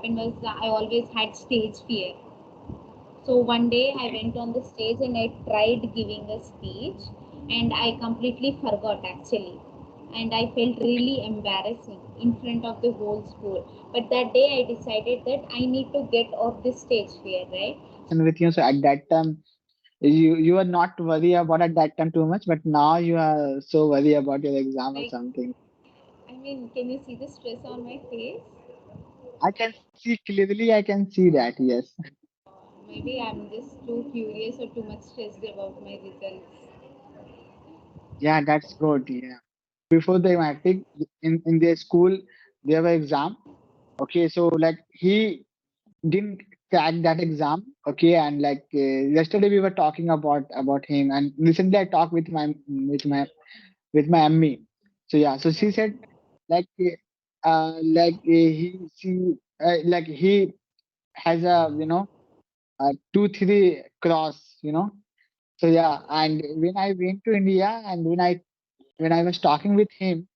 happened was I always had stage fear. So one day I went on the stage and I tried giving a speech and I completely forgot actually. And I felt really embarrassing in front of the whole school. But that day I decided that I need to get off this stage fear, right? And with you, so at that time you are not worried about at that time too much, but now you are so worried about your exam or Like, something. I mean, can you see the stress on my face? I can see clearly, I can see that, yes. Maybe I'm just too curious or too much stressed about my results. Yeah, that's good. Yeah. Before the matric in their school, there were exam. Okay, so like he didn't crack that exam. Okay, and like yesterday we were talking about him, and recently I talked with my ME. So yeah, so she said like like he has a 2-3 cross. So yeah, and when I went to India and when I was talking with him,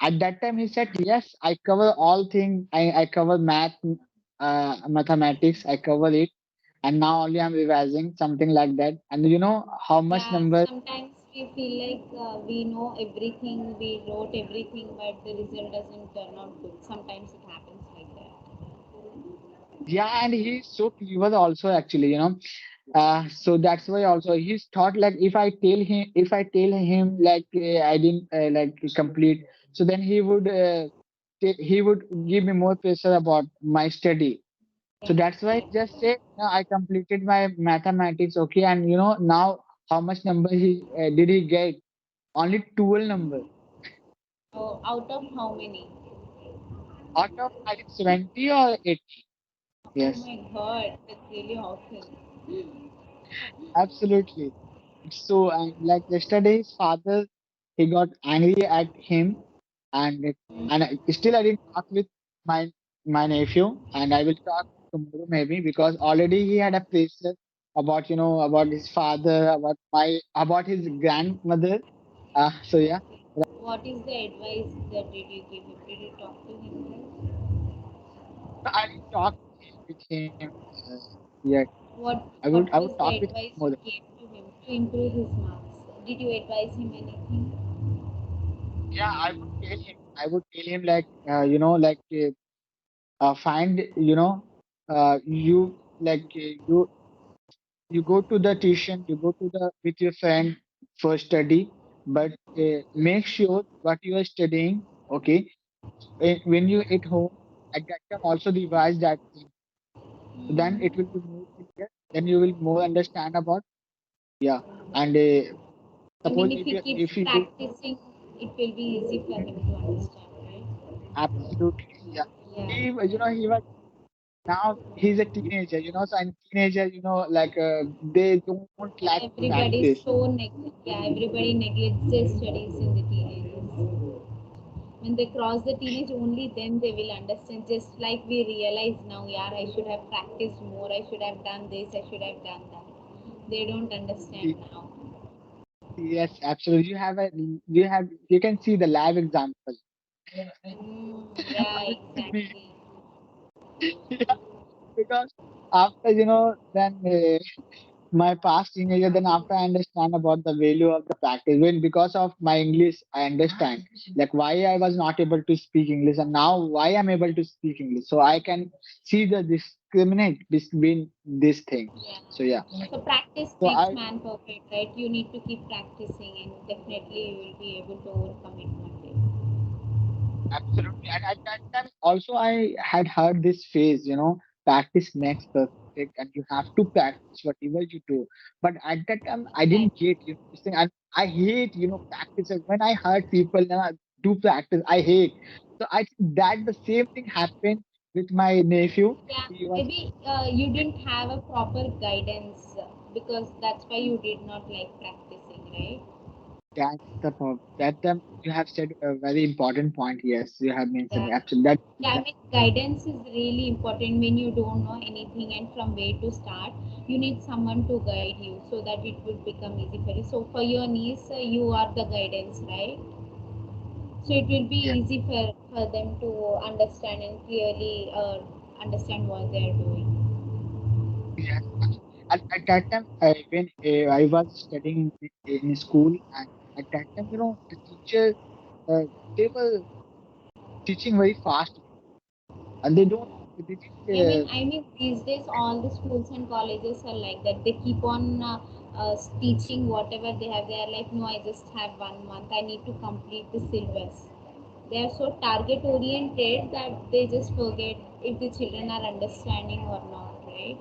at that time he said, yes, I cover all things. I cover mathematics, I cover it, and now only I'm revising something like that. And you know how much Yeah, number? sometimes we feel like we know everything, we wrote everything, but the result doesn't turn out good. Sometimes it happens like that. Yeah, and he's so clever also actually. So that's why also he's thought like if I tell him like I didn't like complete, so then he would give me more pressure about my study. So Right, that's why right. just say no, I completed my mathematics. Okay, and now how much number he did he get? Only 12 number So, out of how many? out of I think 70 or 80. Oh Yes, my god, that's really awesome. absolutely. So like yesterday, his father he got angry at him, and still I didn't talk with my my nephew, and I will talk tomorrow maybe because already he had a pressure about his father, about his grandmother. So yeah, What is the advice that did you give him? Did you talk to him? Right? I didn't talk with him yet. I would What talk was with the him advice tomorrow. you gave to him to improve his marks? Did you advise him anything? Yeah, I would tell him like find you like you go to the tuition, you go to the with your friend for study, but make sure what you are studying. Okay, when you at home at that time also revise that thing. So then it will be more clear. Then you will more understand about. Yeah, and I mean, suppose if he keeps if you practicing, it will be easy for him to understand, right? absolutely, yeah, Yeah. he was now he's a teenager, so and teenager, like they don't like Everybody is practice. yeah, everybody neglects their studies in the teenagers. When they cross the teenage, only then they will understand. Just like we realize now, yeah, I should have practiced more, I should have done this, I should have done that. They don't understand now. Yes, absolutely. You can see the live example. Yeah, We- exactly. yeah, because after then my past teenager, then after I understand about the value of the practice. When because of my English, I understand like why I was not able to speak English, and now why I'm able to speak English. So I can see the discriminate between this thing. Yeah. So yeah. So practice So makes I man perfect, right? You need to keep practicing, and definitely you will be able to overcome it one day. absolutely. And at that time, also, I had heard this phrase, practice makes perfect, and you have to practice whatever you do. But at that time, I didn't Exactly. get, this thing. And I hate, practice. When I heard people do practice, I hate. So I think that the same thing happened with my nephew. Yeah, He was maybe you didn't have a proper guidance because that's why you did not like practicing, right? that's the problem. That time you have said a very important point. Yes, you have mentioned Yeah. absolutely that. Yeah, I mean, guidance is really important when you don't know anything and from where to start. You need someone to guide you so that it will become easy for you. So, for your niece, you are the guidance, right? So, it will be Yeah. easy for them to understand and clearly understand what they are doing. Yes, at that time, when I was studying in school, and at that time, the teacher, uh, they were teaching very fast, and they didn't, I mean, these days all the schools and colleges are like that. They keep on teaching whatever they have. They are like, no, I just have 1 month. I need to complete the syllabus. They are so target oriented that they just forget if the children are understanding or not, right?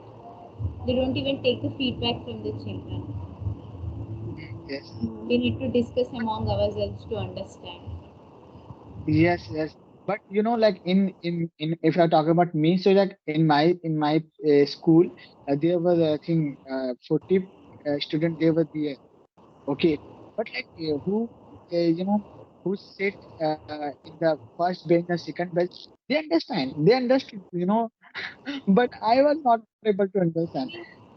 They don't even take the feedback from the children. yes, We need to discuss among ourselves to understand. yes, yes. But like in if I talk about me, so like in my school, there were I think 40 students they were there. Okay, but like who sit in the first bench or second bench, they understood, but I was not able to understand.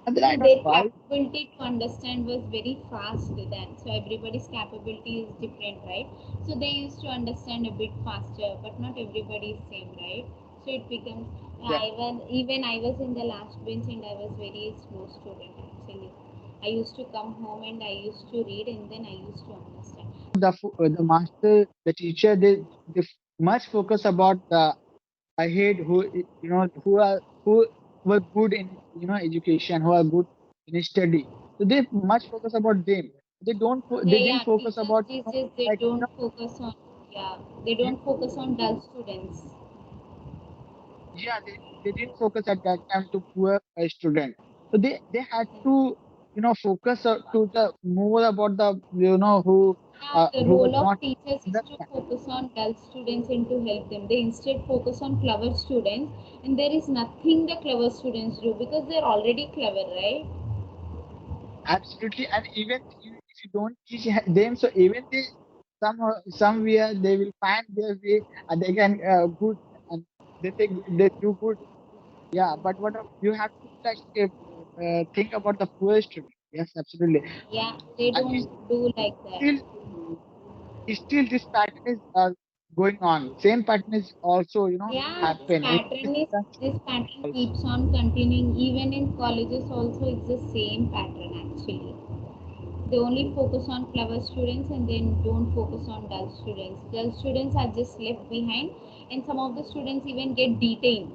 And then I don't Their know why. capability to understand was very fast then. So everybody's capability is different, right? So they used to understand a bit faster, but not everybody is same, right? So it becomes, Yeah, I was in the last bench and I was very slow student actually. I used to come home and I used to read and then I used to understand. the master, the teacher, they much focus about the ahead who who were good in education, who are good in study. So they much focus about them. Yeah, They didn't yeah. focus Teachers about these days they like don't focus on, yeah, they you, don't focus on dull students. yeah, they didn't focus at that time to poor student. So they had to focus to the more about the Yeah, the who were role of not teachers is to understand. focus on dull students and to help them. They instead focus on clever students, and there is nothing the clever students do because they're already clever, right? Absolutely, and even if you don't teach them, so even they somewhere they will find their way and they can good and they do good. Yeah, but you have to like think about the poor student. Yes, absolutely, Yeah, they and don't do like that. still still this pattern is going on. Same pattern is also Yeah, happen in different this countries pattern also. keeps on continuing. Even in colleges, also it's the same pattern actually. They only focus on clever students and then don't focus on dull students. Dull students are just left behind, and some of the students even get detained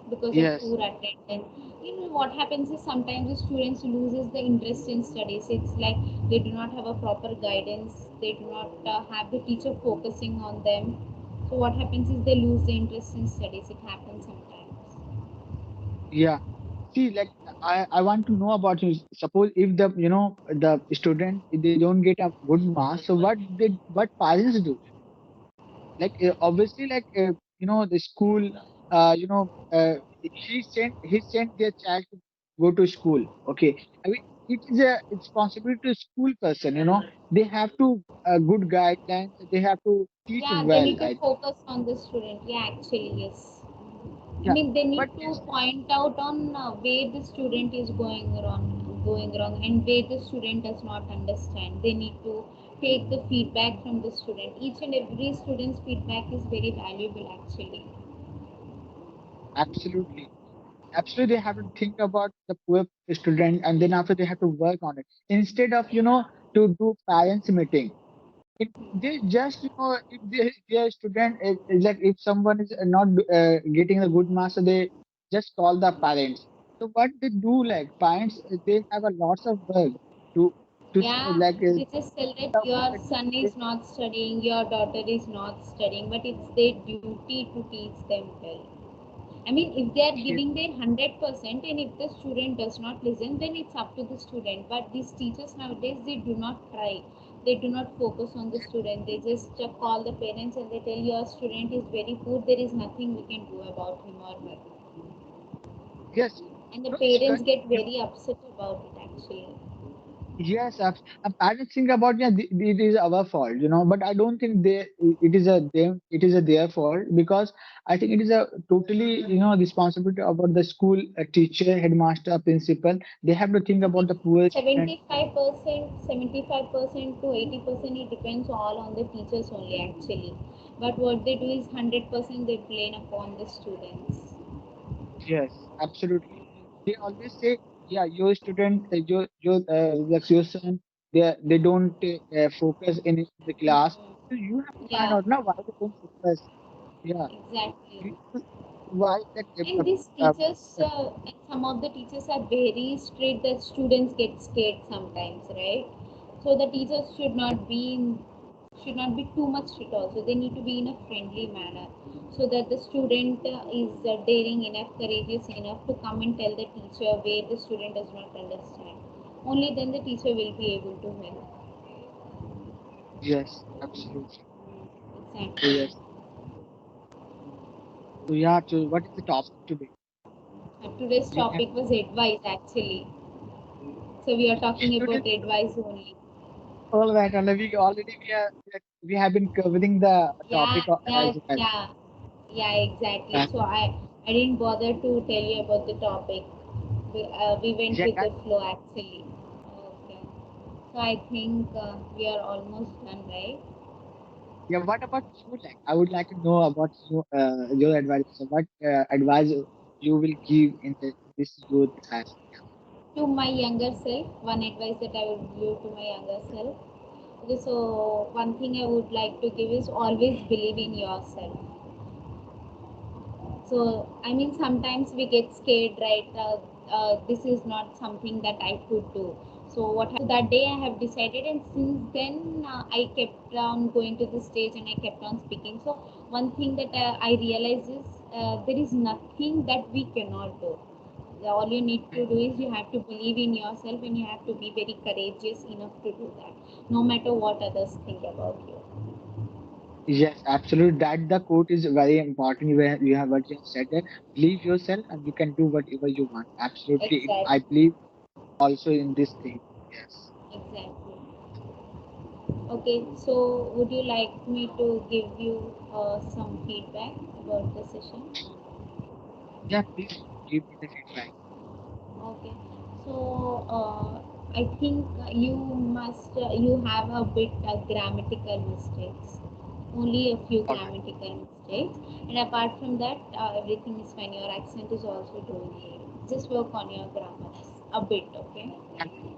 because of Yes, poor attendance. You know what happens is sometimes the students loses the interest in studies. It's like they do not have a proper guidance. They do not have the teacher focusing on them. So what happens is they lose the interest in studies. It happens sometimes. yeah. See, like I want to know about you. Suppose if the student they don't get a good marks, so what parents do? Like obviously, like the school, he sent their child to go to school. Okay, I mean it is a responsibility to school person. They have to good guidelines. They have to teach Yeah, they well. need to focus on the student. Yeah, actually, yes. I Yeah, mean, they but need to it's point out on where the student is going wrong, and where the student does not understand. They need to take the feedback from the student. Each and every student's feedback is very valuable, actually. absolutely. Absolutely, they have to think about the poor student, and then after they have to work on it instead of to do parents meeting. They just if their student is like if someone is not getting a good marks, so they just call the parents. So what they do, like parents, they have a lots of work to Yeah, like they just tell that the your work son they, is not studying, your daughter is not studying, but it's their duty to teach them well. I mean, if they are yes, giving their 100% and if the student does not listen, then it's up to the student. But these teachers nowadays, they do not try. They do not focus on the student. They just call the parents and they tell your student is very poor. There is nothing we can do about him or her. yes, And the it's parents get very upset about it actually. Yes, parents think about, yeah, it is our fault, but I don't think it is a their fault, because I think it is a totally, responsibility about the school, teacher, headmaster, principal. They have to think about the poor student. 75% to 80% it depends all on the teachers only actually. But what they do is 100% they blame upon the students. Yes, absolutely. They always say, yeah, your student, like your son, they don't focus in the class. Mm, So you have to find yeah, out now why they don't focus. Yeah, exactly. you, why that And these teachers, and some of the teachers are very strict that students get scared sometimes, right? So the teachers should not be too much strict. Also, they need to be in a friendly manner, so that the student is daring enough, courageous enough to come and tell the teacher where the student does not understand. Only then the teacher will be able to help. yes, absolutely. So Exactly. yes. So yeah, so what is the topic today? Today's You can topic was advice actually. So we are talking today. about advice only. All right, and we have been covering the Yeah, yeah, as well. yeah, yeah, exactly. Uh, So I didn't bother to tell you about the topic. We went yeah, with the flow actually. Okay. So I think we are almost done, right? yeah. What about you? Like, I would like to know about your advice. So what advice you will give in this youth as? To my younger self, one advice that I would give to my younger self. Okay, so one thing I would like to give is always believe in yourself. So I mean sometimes we get scared, right? This is not something that I could do. So what happened, so that day I have decided, and since then I kept on going to the stage and I kept on speaking. So one thing that I realize is there is nothing that we cannot do. All you need to do is you have to believe in yourself, and you have to be very courageous enough to do that, no matter what others think about you. Yes, absolutely. That the quote is very important. You have what you have said there. Believe yourself, and you can do whatever you want. Absolutely, I Exactly. believe also in this thing. Yes. Exactly. Okay, so would you like me to give you some feedback about the session? Yeah, please give me the feedback. Okay, so I think you have a bit grammatical mistakes, only a few All right. grammatical mistakes, and apart from that, everything is fine. Your accent is also doing great. Just work on your grammar a bit, okay? Have you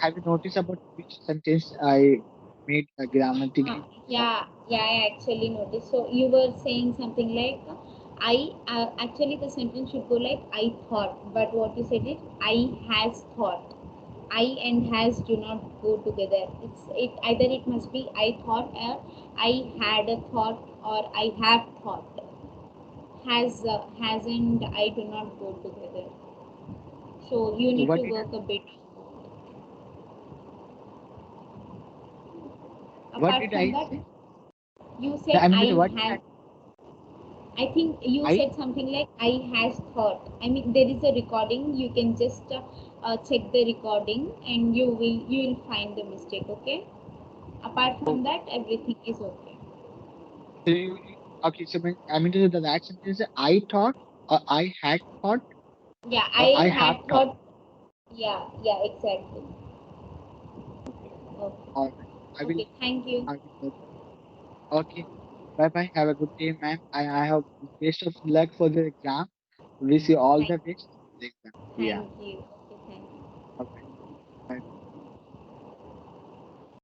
have you noticed about which sentence I made grammatically wrong? Yeah, I actually noticed. So you were saying something like, actually the sentence should go like I thought, but what you said is I has thought. I and has do not go together. It either it must be I thought or I had a thought or I have thought. Has and I do not go together. So you So need what to did I work a bit. what Apart did from I that, say? you No, said I mean to say, I what did have. I think you I said something like I has thought. I mean, there is a recording. You can just check the recording, and you will find the mistake. Okay. Apart oh, from that, everything is okay. so okay, so I mean to say the right sentence is I thought, or I had thought, Yeah, or I I have had thought. thought. Yeah, yeah, exactly. Okay. Okay. All right. I will Okay. Thank you. I will work on it. Okay. Bye bye. Have a good day, ma'am. I have best of luck for the exam. Wish you all Thank, the best for the exam. Yeah. thank you.